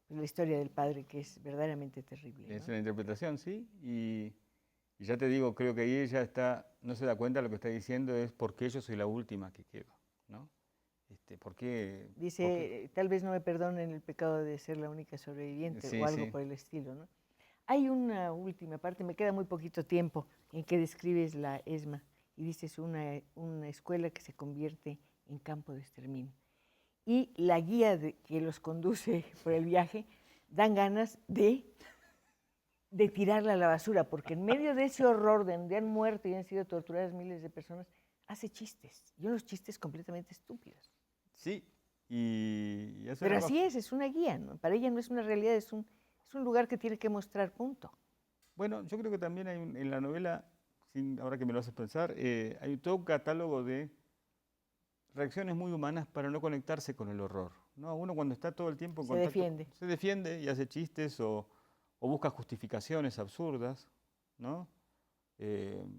la historia del padre, que es verdaderamente terrible, ¿no? Es una interpretación, sí, y ya te digo, creo que ahí ella no se da cuenta de lo que está diciendo, es por qué yo soy la última que quedo, ¿no? ¿Por qué? Dice, tal vez no me perdonen el pecado de ser la única sobreviviente, Sí, o algo sí. por el estilo, ¿no? Hay una última parte, me queda muy poquito tiempo, en que describes la ESMA y dices una escuela que se convierte en campo de exterminio. Y la guía que los conduce por el viaje dan ganas de tirarla a la basura, porque en medio de ese horror de donde han muerto y han sido torturadas miles de personas, hace chistes, y unos chistes completamente estúpidos. Sí, y eso Pero así es una guía, ¿no? Para ella no es una realidad, es un lugar que tiene que mostrar, punto. Bueno, yo creo que también hay en la novela, ahora que me lo haces pensar, hay todo un catálogo de reacciones muy humanas para no conectarse con el horror, ¿no? Uno cuando está todo el tiempo en contacto, se defiende y hace chistes o busca justificaciones absurdas, ¿no?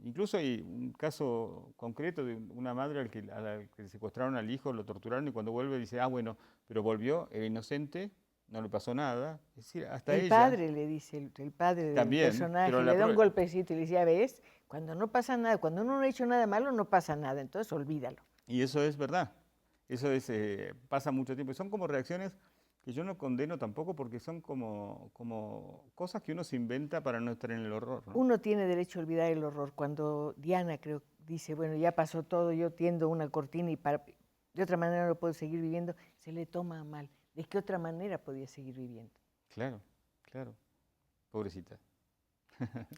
Incluso hay un caso concreto de una madre a la que secuestraron al hijo, lo torturaron y cuando vuelve dice, ah, bueno, pero volvió, era inocente, no le pasó nada. Es decir, hasta el ella... padre le dice, el padre del personaje, pero le da un golpecito y le dice, ya ves, cuando no pasa nada, cuando uno no ha hecho nada malo, no pasa nada, entonces olvídalo. Y eso es verdad, eso es, pasa mucho tiempo. Son como reacciones que yo no condeno tampoco porque son como cosas que uno se inventa para no estar en el horror, ¿no? Uno tiene derecho a olvidar el horror. Cuando Diana, creo, dice, bueno, ya pasó todo, yo tiendo una cortina y de otra manera no lo puedo seguir viviendo, se le toma mal. ¿De qué otra manera podía seguir viviendo? Claro, claro. Pobrecita.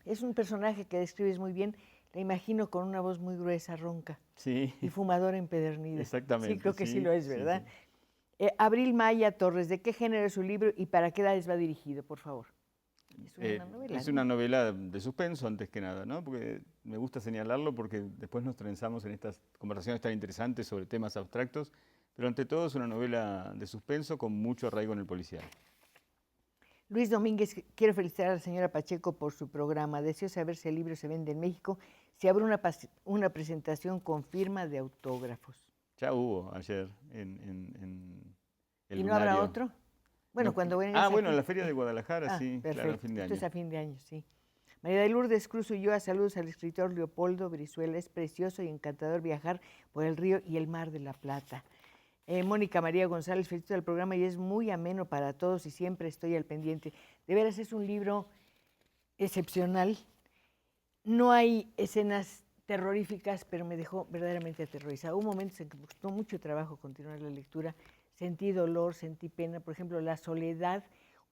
Es un personaje que describes muy bien, la imagino con una voz muy gruesa, ronca. Sí. Y fumadora empedernida. Exactamente. Sí, creo que sí lo es, ¿verdad? Sí. Abril Maya Torres, ¿de qué género es su libro y para qué edades va dirigido, por favor? Es una novela. Es una novela de suspenso, antes que nada, ¿no? Porque me gusta señalarlo porque después nos trenzamos en estas conversaciones tan interesantes sobre temas abstractos, pero ante todo es una novela de suspenso con mucho arraigo en el policial. Luis Domínguez, quiero felicitar a la señora Pacheco por su programa. Deseo saber si el libro se vende en México, si habrá una presentación con firma de autógrafos. Ya hubo ayer en el ¿Y no habrá Lunario. otro? Bueno, No, cuando vengas aquí. bueno, la Feria de Guadalajara, sí, perfecto. claro, a fin de Esto año. es a fin de año, sí. María de Lourdes Cruz Ulloa, saludos al escritor Leopoldo Brizuela. Es precioso y encantador viajar por el río y el mar de la Plata. Mónica María González, felicito al programa y es muy ameno para todos y siempre estoy al pendiente. De veras es un libro excepcional. No hay escenas terroríficas, pero me dejó verdaderamente aterrorizada. Hubo momentos en que me costó mucho trabajo continuar la lectura. Sentí dolor, sentí pena, por ejemplo, la soledad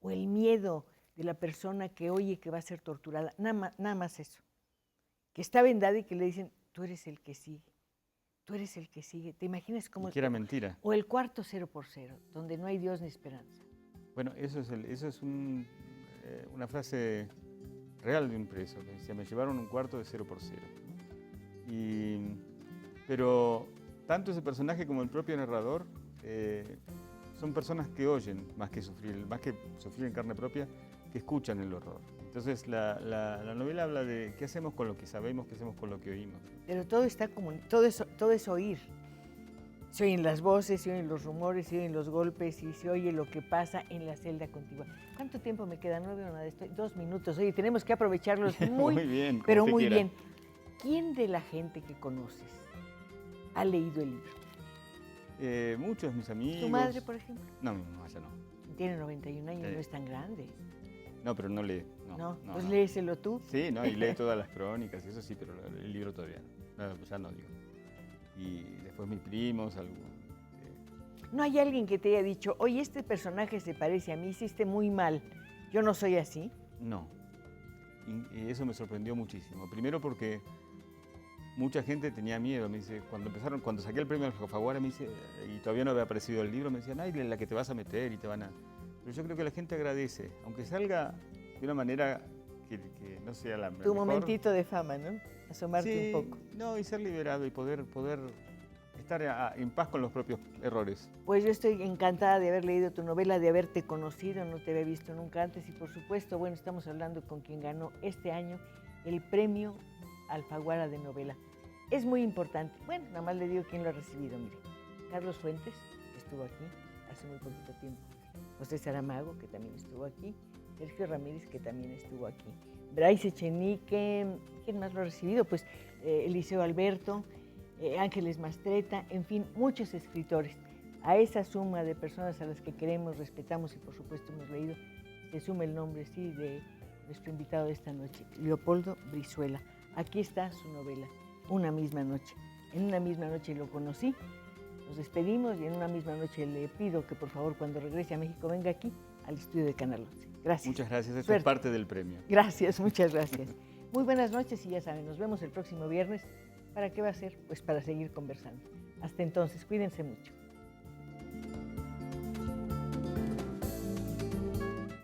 o el miedo de la persona que oye que va a ser torturada. Nada más eso. Que está vendada y que le dicen, tú eres el que sigue. Tú eres el que sigue. ¿Te imaginas cómo? Y que era mentira. O el cuarto 0x0, donde no hay Dios ni esperanza. Bueno, eso es una frase real de un preso, que decía, me llevaron un cuarto de 0x0. Pero tanto ese personaje como el propio narrador son personas que oyen más que sufrir en carne propia, que escuchan el horror. Entonces la novela habla de qué hacemos con lo que sabemos, qué hacemos con lo que oímos. Pero todo está como, todo es oír. Se oyen las voces, se oyen los rumores, se oyen los golpes y se oye lo que pasa en la celda contigua. ¿Cuánto tiempo me queda? 9 o nada, 2 minutos. Oye, tenemos que aprovecharlos muy bien, pero muy bien. ¿Quién de la gente que conoces ha leído el libro? Muchos de mis amigos. ¿Tu madre, por ejemplo? No, mi mamá ya no. Tiene 91 años, no es tan grande. No, pero no lee. No, pues léeselo tú. Sí, no, y lee todas las crónicas y eso sí, pero el libro todavía no. No, ya no digo. Y después mis primos, algunos. ¿No hay alguien que te haya dicho, oye, este personaje se parece a mí, hiciste muy mal, yo no soy así? No. Y eso me sorprendió muchísimo. Primero porque mucha gente tenía miedo. Me dice, cuando saqué el premio Alfaguara, me dice, y todavía no había aparecido el libro, me decían, ay, la que te vas a meter y te van a... Pero yo creo que la gente agradece, aunque salga de una manera que no sea la mejor. Tu momentito de fama, ¿no? Asomarte un poco. No, y ser liberado y poder estar en paz con los propios errores. Pues yo estoy encantada de haber leído tu novela, de haberte conocido, no te había visto nunca antes y por supuesto, bueno, estamos hablando con quien ganó este año el premio Alfaguara de novela. Es muy importante. Bueno, nada más le digo quién lo ha recibido, mire. Carlos Fuentes, que estuvo aquí hace muy poquito tiempo. José Saramago, que también estuvo aquí. Sergio Ramírez, que también estuvo aquí. Bryce Echenique, ¿quién más lo ha recibido? Pues Eliseo Alberto, Ángeles Mastreta, en fin, muchos escritores. A esa suma de personas a las que queremos, respetamos y por supuesto hemos leído, se suma el nombre, sí, de nuestro invitado de esta noche, Leopoldo Brizuela. Aquí está su novela, Una misma noche. En una misma noche lo conocí, nos despedimos y en una misma noche le pido que por favor cuando regrese a México venga aquí al estudio de Canal 11. Gracias. Muchas gracias, esto es parte del premio. Gracias, muchas gracias. Muy buenas noches y ya saben, nos vemos el próximo viernes. ¿Para qué va a ser? Pues para seguir conversando. Hasta entonces, cuídense mucho.